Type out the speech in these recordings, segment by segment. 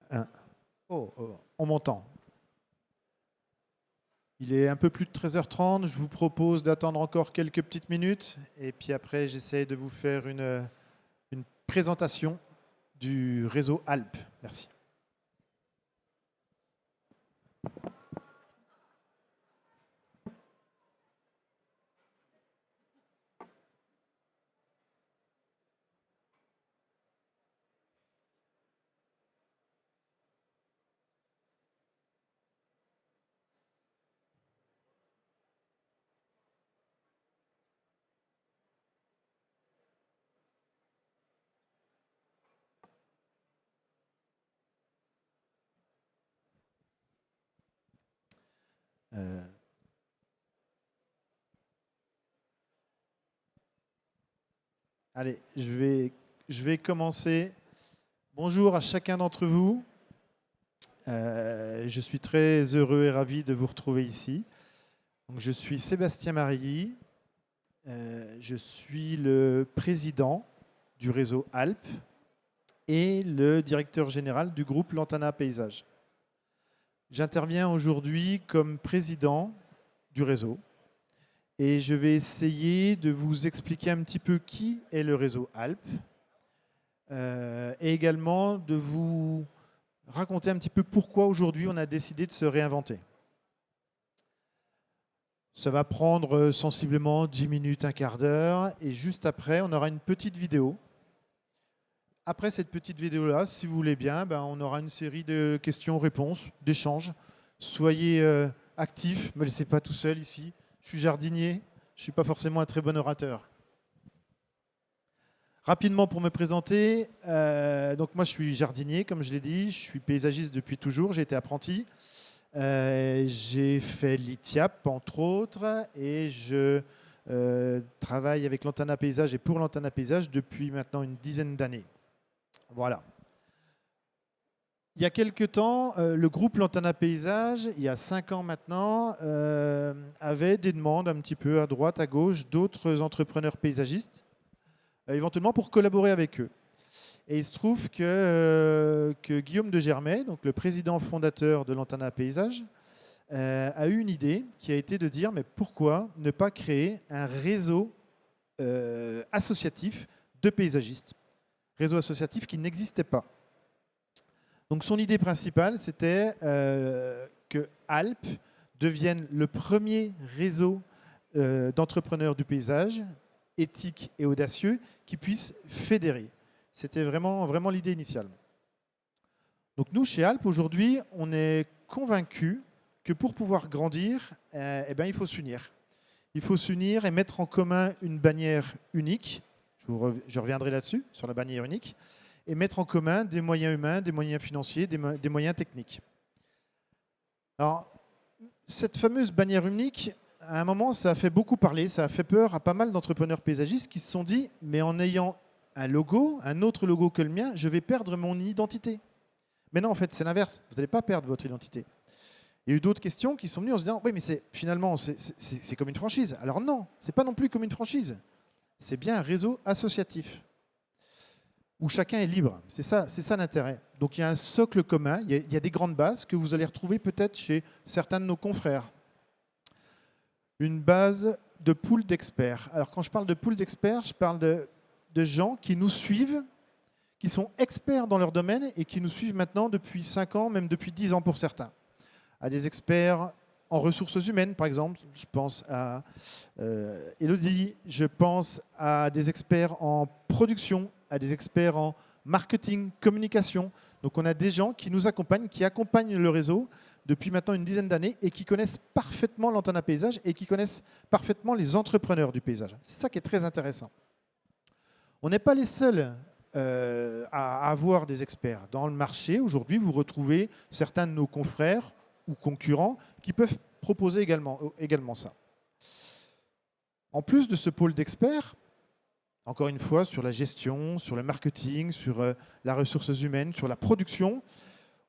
Un. Oh, oh, on m'entend. Il est un peu plus de 13h30. Je vous propose d'attendre encore quelques petites minutes. Et puis après, j'essaie de vous faire une présentation du réseau Alpes. Merci. Euh, allez, je vais commencer. Bonjour à chacun d'entre vous. Je suis très heureux et ravi de vous retrouver ici. Donc, je suis Sébastien Marilly. Je suis le président du réseau Alpes et le directeur général du groupe Lantana Paysage. J'interviens aujourd'hui comme président du réseau et je vais essayer de vous expliquer un petit peu qui est le réseau Alpes et également de vous raconter un petit peu pourquoi aujourd'hui on a décidé de se réinventer. Ça va prendre sensiblement 10 minutes, un quart d'heure et juste après on aura une petite vidéo. Après cette petite vidéo-là, si vous voulez bien, on aura une série de questions-réponses, d'échanges. Soyez actifs, ne me laissez pas tout seul ici. Je suis jardinier, je ne suis pas forcément un très bon orateur. Rapidement pour me présenter, donc moi je suis jardinier, comme je l'ai dit, je suis paysagiste depuis toujours, j'ai été apprenti. J'ai fait l'ITIAP entre autres et je travaille avec Lantana Paysage et pour Lantana Paysage depuis maintenant une dizaine d'années. Voilà. Il y a quelques temps, le groupe Lantana Paysage, il y a 5 ans maintenant, avait des demandes un petit peu à droite, à gauche, d'autres entrepreneurs paysagistes, éventuellement pour collaborer avec eux. Et il se trouve que Guillaume de Germay, donc le président fondateur de Lantana Paysage, a eu une idée qui a été de dire mais pourquoi ne pas créer un réseau associatif de paysagistes, réseau associatif qui n'existait pas. Donc son idée principale, c'était que Alpes devienne le premier réseau d'entrepreneurs du paysage, éthique et audacieux, qui puisse fédérer. C'était vraiment l'idée initiale. Donc nous, chez Alpes, aujourd'hui, on est convaincus que pour pouvoir grandir, il faut s'unir. Il faut s'unir et mettre en commun une bannière unique. Je reviendrai là-dessus, sur la bannière unique. Et mettre en commun des moyens humains, des moyens financiers, des moyens techniques. Alors, cette fameuse bannière unique, à un moment, ça a fait beaucoup parler, ça a fait peur à pas mal d'entrepreneurs paysagistes qui se sont dit « mais en ayant un logo, un autre logo que le mien, je vais perdre mon identité ». Mais non, en fait, c'est l'inverse. Vous n'allez pas perdre votre identité. Il y a eu d'autres questions qui sont venues en se disant « oui, mais finalement, c'est comme une franchise ». Alors non, ce n'est pas non plus comme une franchise. C'est bien un réseau associatif où chacun est libre. C'est ça l'intérêt. Donc il y a un socle commun, il y a des grandes bases que vous allez retrouver peut-être chez certains de nos confrères. Une base de pool d'experts. Alors quand je parle de pool d'experts, je parle de gens qui nous suivent, qui sont experts dans leur domaine et qui nous suivent maintenant depuis 5 ans, même depuis 10 ans pour certains. À des experts en ressources humaines, par exemple, je pense à Elodie, je pense à des experts en production, à des experts en marketing, communication. Donc on a des gens qui nous accompagnent, qui accompagnent le réseau depuis maintenant une dizaine d'années et qui connaissent parfaitement Lantana Paysage et qui connaissent parfaitement les entrepreneurs du paysage. C'est ça qui est très intéressant. On n'est pas les seuls à avoir des experts. Dans le marché, aujourd'hui, vous retrouvez certains de nos confrères ou concurrents qui peuvent proposer également ça. En plus de ce pôle d'experts, encore une fois, sur la gestion, sur le marketing, sur la ressources humaines, sur la production,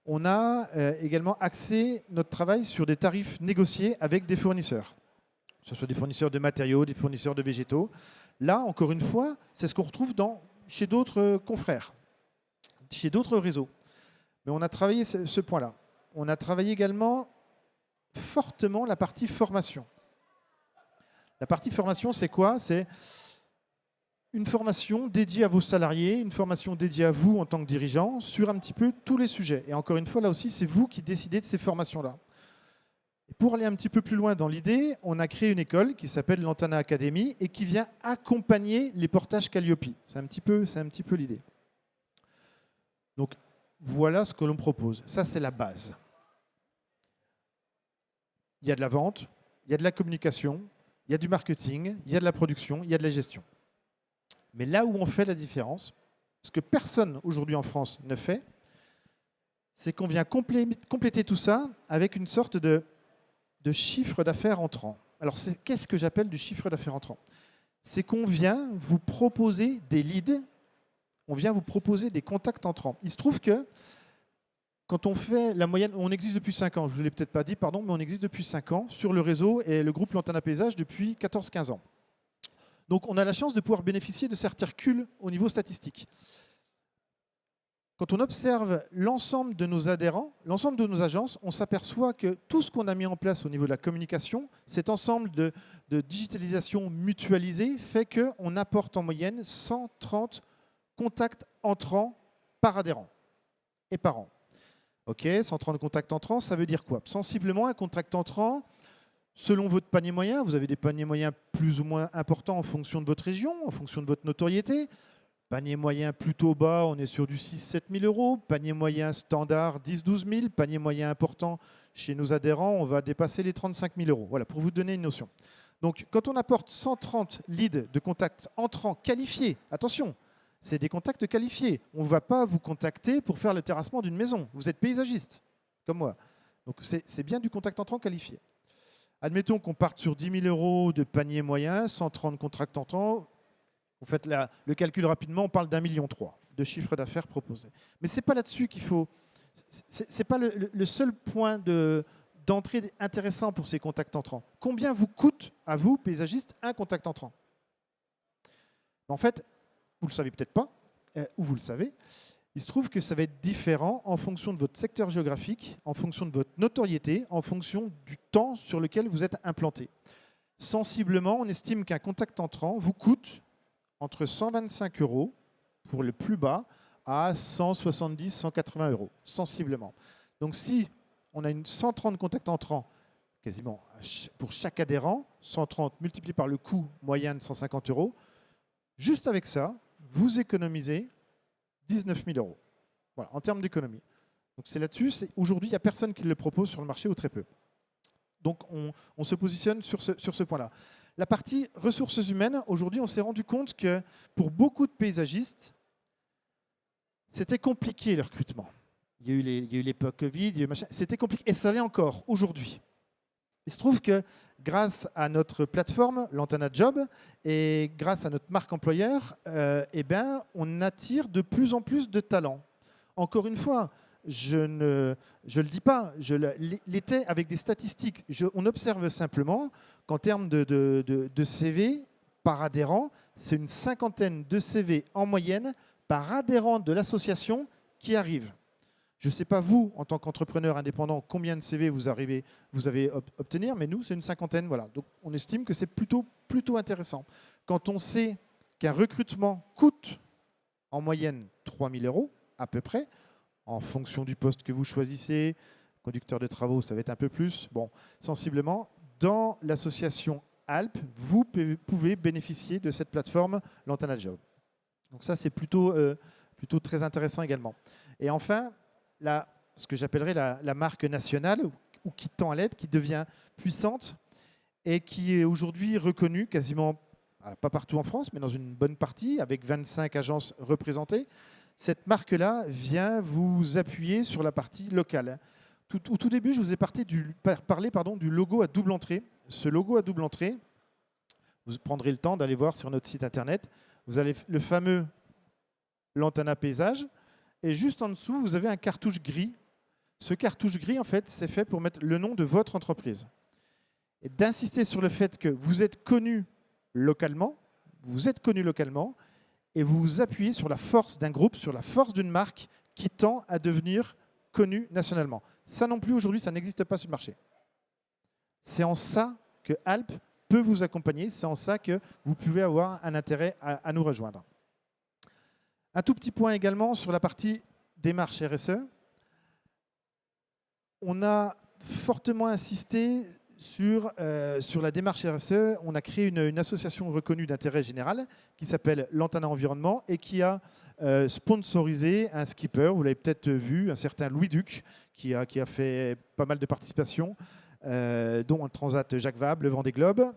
on a également axé notre travail sur des tarifs négociés avec des fournisseurs, que ce soit des fournisseurs de matériaux, des fournisseurs de végétaux. Là, encore une fois, c'est ce qu'on retrouve chez d'autres confrères, chez d'autres réseaux. Mais on a travaillé ce point-là. On a travaillé également fortement la partie formation. La partie formation, c'est quoi? C'est une formation dédiée à vos salariés, une formation dédiée à vous en tant que dirigeant sur un petit peu tous les sujets. Et encore une fois, là aussi, c'est vous qui décidez de ces formations-là. Pour aller un petit peu plus loin dans l'idée, on a créé une école qui s'appelle Lantana Academy et qui vient accompagner les portages Calliope. C'est un petit peu l'idée. Donc, voilà ce que l'on propose. Ça, c'est la base. Il y a de la vente, il y a de la communication, il y a du marketing, il y a de la production, il y a de la gestion. Mais là où on fait la différence, ce que personne aujourd'hui en France ne fait, c'est qu'on vient compléter tout ça avec une sorte de chiffre d'affaires entrant. Alors, qu'est-ce que j'appelle du chiffre d'affaires entrant? C'est qu'on vient vous proposer des leads, on vient vous proposer des contacts entrants. Il se trouve que quand on fait la moyenne, on existe depuis 5 ans, je ne vous l'ai peut-être pas dit, pardon, mais on existe depuis 5 ans sur le réseau et le groupe Lantana Paysage depuis 14-15 ans. Donc on a la chance de pouvoir bénéficier de certains reculs au niveau statistique. Quand on observe l'ensemble de nos adhérents, l'ensemble de nos agences, on s'aperçoit que tout ce qu'on a mis en place au niveau de la communication, cet ensemble de digitalisation mutualisée fait qu'on apporte en moyenne 130 contacts entrants par adhérent et par an. Ok, 130 contacts entrants, ça veut dire quoi? Sensiblement, un contact entrant, selon votre panier moyen, vous avez des paniers moyens plus ou moins importants en fonction de votre région, en fonction de votre notoriété. Panier moyen plutôt bas, on est sur du 6-7 000 euros. Panier moyen standard, 10-12 000. Panier moyen important, chez nos adhérents, on va dépasser les 35 000 euros. Voilà, pour vous donner une notion. Donc, quand on apporte 130 leads de contacts entrants qualifiés, attention, c'est des contacts qualifiés. On ne va pas vous contacter pour faire le terrassement d'une maison. Vous êtes paysagiste, comme moi. Donc, c'est bien du contact entrant qualifié. Admettons qu'on parte sur 10 000 euros de panier moyen, 130 contacts entrants. Vous faites le calcul rapidement, on parle d'1,3 million de chiffre d'affaires proposé. Mais ce n'est pas là-dessus qu'il faut... Ce n'est pas le seul point d'entrée intéressant pour ces contacts entrants. Combien vous coûte à vous, paysagiste, un contact entrant? En fait, vous ne le savez peut-être pas, ou vous le savez, il se trouve que ça va être différent en fonction de votre secteur géographique, en fonction de votre notoriété, en fonction du temps sur lequel vous êtes implanté. Sensiblement, on estime qu'un contact entrant vous coûte entre 125 euros pour le plus bas à 170-180 euros, sensiblement. Donc si on a 130 contacts entrants, quasiment pour chaque adhérent, 130 multiplié par le coût moyen de 150 euros, juste avec ça, vous économisez 19 000 euros. Voilà, en termes d'économie. Donc c'est là-dessus, aujourd'hui, il n'y a personne qui le propose sur le marché ou très peu. Donc on se positionne sur ce point-là. La partie ressources humaines, aujourd'hui, on s'est rendu compte que pour beaucoup de paysagistes, c'était compliqué le recrutement. Il y a eu l'époque Covid, il y a eu machin. C'était compliqué. Et ça l'est encore aujourd'hui. Il se trouve que grâce à notre plateforme, Lantana Job, et grâce à notre marque employeur, on attire de plus en plus de talents. Encore une fois, je ne le dis pas, je l'étais avec des statistiques. On observe simplement qu'en termes de CV par adhérent, c'est une 50aine de CV en moyenne par adhérent de l'association qui arrive. Je ne sais pas vous, en tant qu'entrepreneur indépendant, combien de CV vous avez obtenir, mais nous, c'est une 50aine. Voilà. Donc, on estime que c'est plutôt intéressant. Quand on sait qu'un recrutement coûte en moyenne 3 000 euros, à peu près, en fonction du poste que vous choisissez, conducteur de travaux, ça va être un peu plus. Bon, sensiblement, dans l'association Alp, vous pouvez bénéficier de cette plateforme Lantana Job. Donc ça, c'est plutôt très intéressant également. Et enfin, ce que j'appellerais la marque nationale, ou qui tend à l'être, qui devient puissante et qui est aujourd'hui reconnue quasiment, pas partout en France, mais dans une bonne partie, avec 25 agences représentées. Cette marque-là vient vous appuyer sur la partie locale. Au tout début, je vous ai parlé du logo à double entrée. Ce logo à double entrée, vous prendrez le temps d'aller voir sur notre site internet. Vous avez le fameux Lantana Paysage. Et juste en dessous, vous avez un cartouche gris. Ce cartouche gris, en fait, c'est fait pour mettre le nom de votre entreprise. Et d'insister sur le fait que vous êtes connu localement, et vous vous appuyez sur la force d'un groupe, sur la force d'une marque qui tend à devenir connu nationalement. Ça non plus, aujourd'hui, ça n'existe pas sur le marché. C'est en ça que Alp peut vous accompagner, c'est en ça que vous pouvez avoir un intérêt à nous rejoindre. Un tout petit point également sur la partie démarche RSE. On a fortement insisté sur la démarche RSE. On a créé une association reconnue d'intérêt général qui s'appelle Lantana Environnement et qui a sponsorisé un skipper, vous l'avez peut-être vu, un certain Louis Duc, qui a fait pas mal de participations, dont un Transat Jacques Vabre, le Vendée Globe.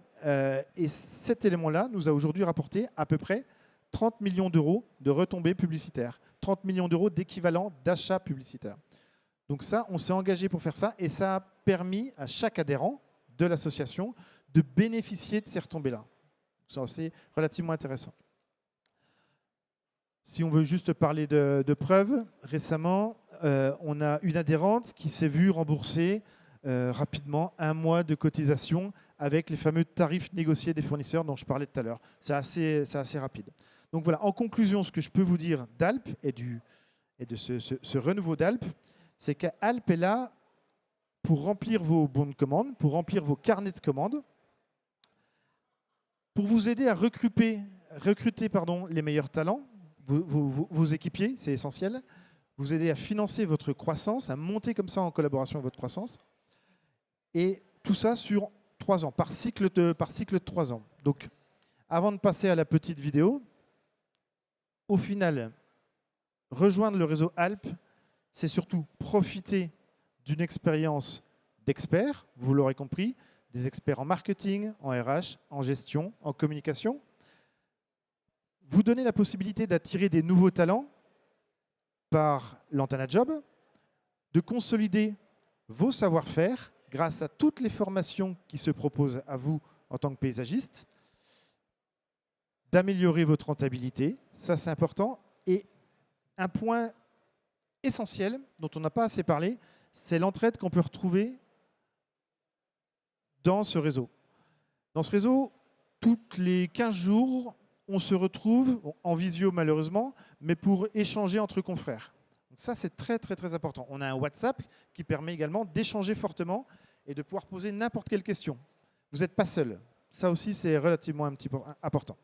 Et cet élément-là nous a aujourd'hui rapporté à peu près 30 millions d'euros de retombées publicitaires, 30 millions d'euros d'équivalent d'achat publicitaire. Donc ça, on s'est engagé pour faire ça et ça a permis à chaque adhérent de l'association de bénéficier de ces retombées-là. C'est relativement intéressant. Si on veut juste parler de preuves, récemment, on a une adhérente qui s'est vue rembourser rapidement 1 mois de cotisation avec les fameux tarifs négociés des fournisseurs dont je parlais tout à l'heure. C'est assez rapide. Donc voilà, en conclusion, ce que je peux vous dire d'Alp et de ce renouveau d'Alp, c'est qu'Alp est là pour remplir vos bons de commande, pour remplir vos carnets de commandes, pour vous aider à recruter les meilleurs talents, vos équipiers, c'est essentiel, vous aider à financer votre croissance, à monter comme ça en collaboration avec votre croissance, et tout ça sur 3 ans, par cycle de 3 ans. Donc, avant de passer à la petite vidéo, au final, rejoindre le réseau Alp, c'est surtout profiter d'une expérience d'experts, vous l'aurez compris, des experts en marketing, en RH, en gestion, en communication. Vous donner la possibilité d'attirer des nouveaux talents par Lantana Job, de consolider vos savoir-faire grâce à toutes les formations qui se proposent à vous en tant que paysagiste, d'améliorer votre rentabilité, ça c'est important. Et un point essentiel dont on n'a pas assez parlé, c'est l'entraide qu'on peut retrouver dans ce réseau. Dans ce réseau, toutes les 15 jours, on se retrouve, en visio malheureusement, mais pour échanger entre confrères. Donc ça, c'est très, très, très important. On a un WhatsApp qui permet également d'échanger fortement et de pouvoir poser n'importe quelle question. Vous n'êtes pas seul. Ça aussi, c'est relativement un petit peu important.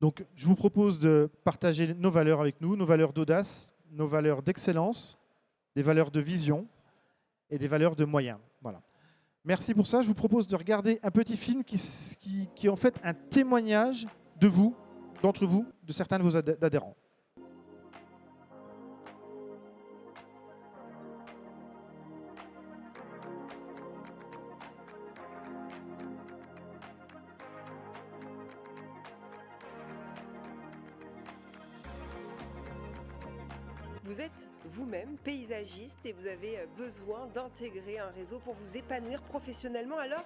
Donc, je vous propose de partager nos valeurs avec nous, nos valeurs d'audace, nos valeurs d'excellence, des valeurs de vision et des valeurs de moyens. Voilà. Merci pour ça. Je vous propose de regarder un petit film qui est en fait un témoignage de vous, d'entre vous, de certains de vos adhérents. Vous êtes vous-même paysagiste et vous avez besoin d'intégrer un réseau pour vous épanouir professionnellement. Alors,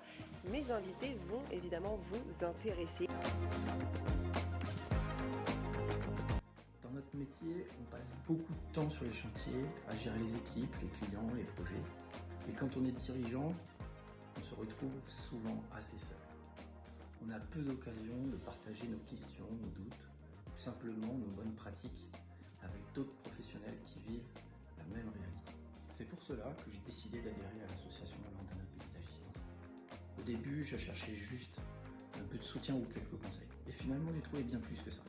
mes invités vont évidemment vous intéresser. Dans notre métier, on passe beaucoup de temps sur les chantiers, à gérer les équipes, les clients, les projets. Et quand on est dirigeant, on se retrouve souvent assez seul. On a peu d'occasions de partager nos questions, nos doutes, tout simplement nos bonnes pratiques avec d'autres professionnels qui vivent la même réalité. C'est pour cela que j'ai décidé d'adhérer à l'association Lantana Paysagiste. Au début, je cherchais juste un peu de soutien ou quelques conseils. Et finalement, j'ai trouvé bien plus que ça.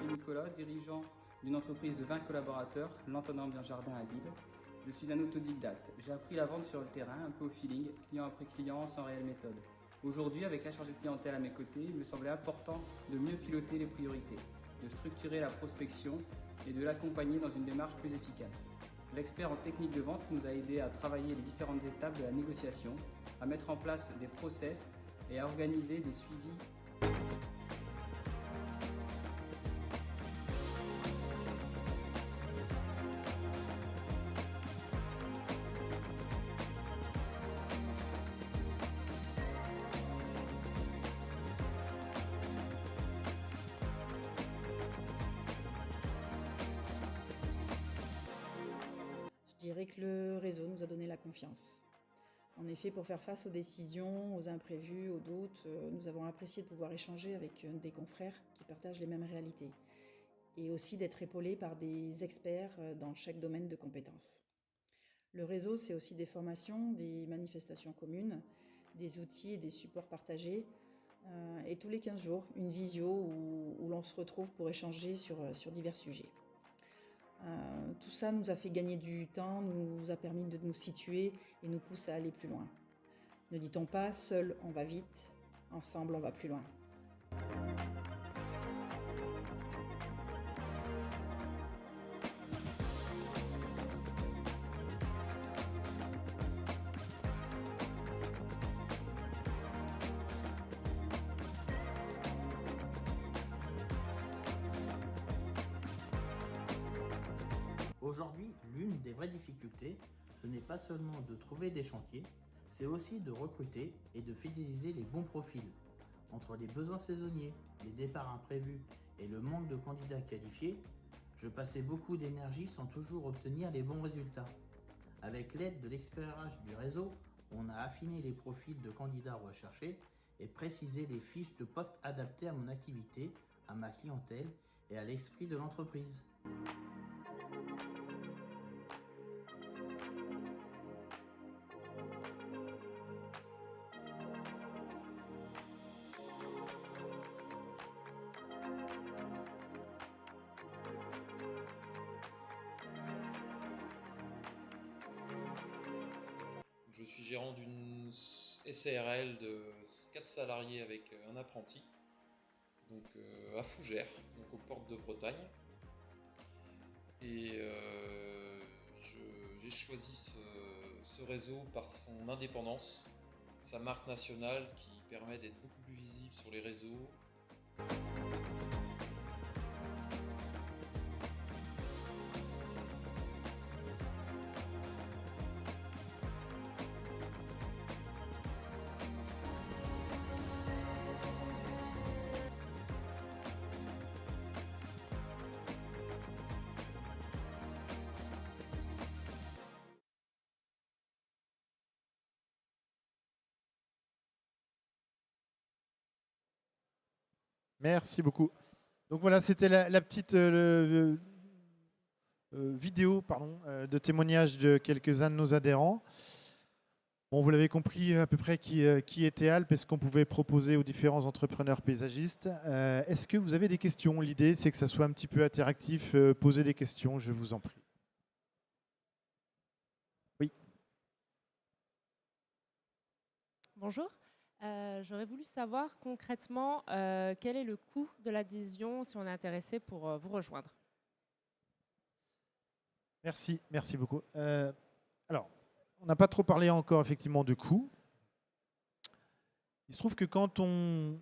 Nicolas, dirigeant d'une entreprise de 20 collaborateurs, Lantana Jardin à Lille. Je suis un autodidacte. J'ai appris la vente sur le terrain, un peu au feeling, client après client, sans réelle méthode. Aujourd'hui, avec un chargé de clientèle à mes côtés, il me semblait important de mieux piloter les priorités, de structurer la prospection et de l'accompagner dans une démarche plus efficace. L'expert en technique de vente nous a aidé à travailler les différentes étapes de la négociation, à mettre en place des process et à organiser des suivis. dirais que le réseau nous a donné la confiance. En effet, pour faire face aux décisions, aux imprévus, aux doutes, nous avons apprécié de pouvoir échanger avec des confrères qui partagent les mêmes réalités et aussi d'être épaulés par des experts dans chaque domaine de compétences. Le réseau, c'est aussi des formations, des manifestations communes, des outils et des supports partagés, et tous les 15 jours, une visio où l'on se retrouve pour échanger sur divers sujets. Tout ça nous a fait gagner du temps, nous a permis de nous situer et nous pousse à aller plus loin. Ne dit-on pas, seul on va vite, ensemble on va plus loin. Aujourd'hui, l'une des vraies difficultés, ce n'est pas seulement de trouver des chantiers, c'est aussi de recruter et de fidéliser les bons profils. Entre les besoins saisonniers, les départs imprévus et le manque de candidats qualifiés, je passais beaucoup d'énergie sans toujours obtenir les bons résultats. Avec l'aide de l'expérience du réseau, on a affiné les profils de candidats recherchés et précisé les fiches de poste adaptées à mon activité, à ma clientèle et à l'esprit de l'entreprise. Je suis gérant d'une SARL de 4 salariés avec un apprenti, donc à Fougères, donc aux portes de Bretagne. Et j'ai choisi ce réseau par son indépendance, sa marque nationale qui permet d'être beaucoup plus visible sur les réseaux. Merci beaucoup. Donc voilà, c'était la petite vidéo de témoignage de quelques-uns de nos adhérents. Bon, vous l'avez compris à peu près qui était Alp et ce qu'on pouvait proposer aux différents entrepreneurs paysagistes. Est-ce que vous avez des questions? L'idée, c'est que ça soit un petit peu interactif. Posez des questions, je vous en prie. Oui. Bonjour. J'aurais voulu savoir concrètement quel est le coût de l'adhésion si on est intéressé pour vous rejoindre. Merci beaucoup. Alors, on n'a pas trop parlé encore effectivement de coût. Il se trouve que quand on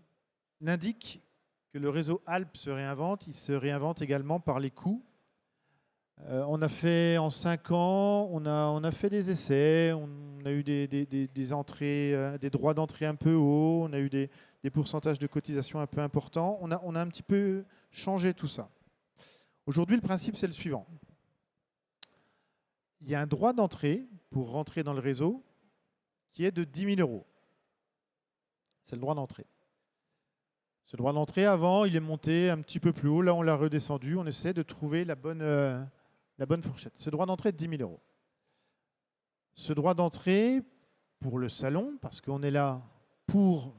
indique que le réseau Alp se réinvente, il se réinvente également par les coûts. On a fait en 5 ans, on a fait des essais, on a eu des entrées, des droits d'entrée un peu hauts, on a eu des pourcentages de cotisation un peu importants. On a un petit peu changé tout ça. Aujourd'hui, le principe, c'est le suivant. Il y a un droit d'entrée pour rentrer dans le réseau qui est de 10 000 €. C'est le droit d'entrée. Ce droit d'entrée, avant, il est monté un petit peu plus haut. Là, on l'a redescendu. On essaie de trouver la bonne fourchette. Ce droit d'entrée est de 10 000 €. Ce droit d'entrée pour le salon, parce qu'on est là pour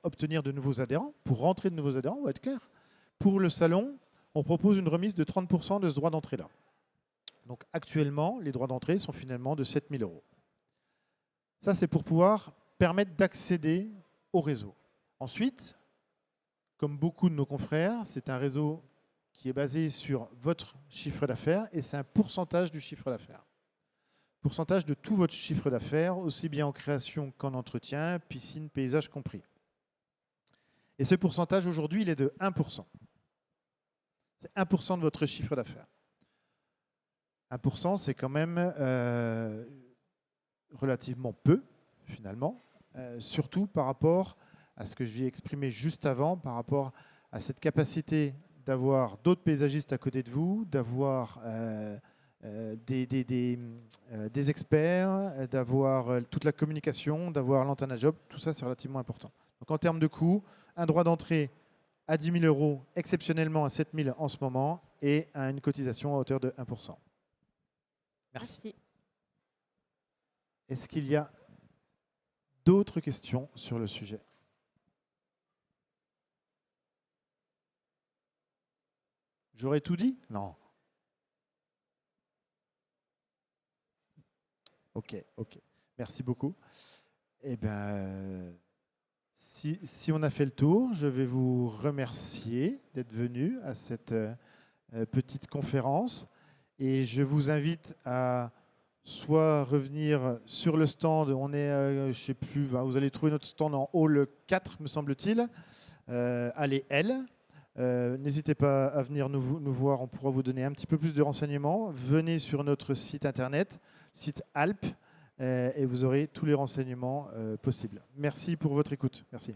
obtenir de nouveaux adhérents, pour rentrer de nouveaux adhérents, on va être clair. Pour le salon, on propose une remise de 30% de ce droit d'entrée-là. Donc actuellement, les droits d'entrée sont finalement de 7 000 €. Ça, c'est pour pouvoir permettre d'accéder au réseau. Ensuite, comme beaucoup de nos confrères, c'est un réseau qui est basé sur votre chiffre d'affaires et c'est un pourcentage du chiffre d'affaires. Pourcentage de tout votre chiffre d'affaires, aussi bien en création qu'en entretien, piscine, paysage compris. Et ce pourcentage aujourd'hui, il est de 1%. C'est 1% de votre chiffre d'affaires. 1%, c'est quand même relativement peu, finalement, surtout par rapport à ce que je viens exprimer juste avant, par rapport à cette capacité d'avoir d'autres paysagistes à côté de vous, d'avoir des experts, d'avoir toute la communication, d'avoir l'antenne à job. Tout ça, c'est relativement important. Donc en termes de coûts, un droit d'entrée à 10 000 €, exceptionnellement à 7 000 en ce moment, et à une cotisation à hauteur de 1%. Merci. Est-ce qu'il y a d'autres questions sur le sujet? J'aurais tout dit? Non. Ok. Merci beaucoup. Eh bien, si on a fait le tour, je vais vous remercier d'être venu à cette petite conférence. Et je vous invite à soit revenir sur le stand. On est, je ne sais plus, vous allez trouver notre stand en hall 4, me semble-t-il. Allez, L. N'hésitez pas à venir nous voir, on pourra vous donner un petit peu plus de renseignements. Venez sur notre site internet, site Alp, et vous aurez tous les renseignements possibles. Merci pour votre écoute. Merci.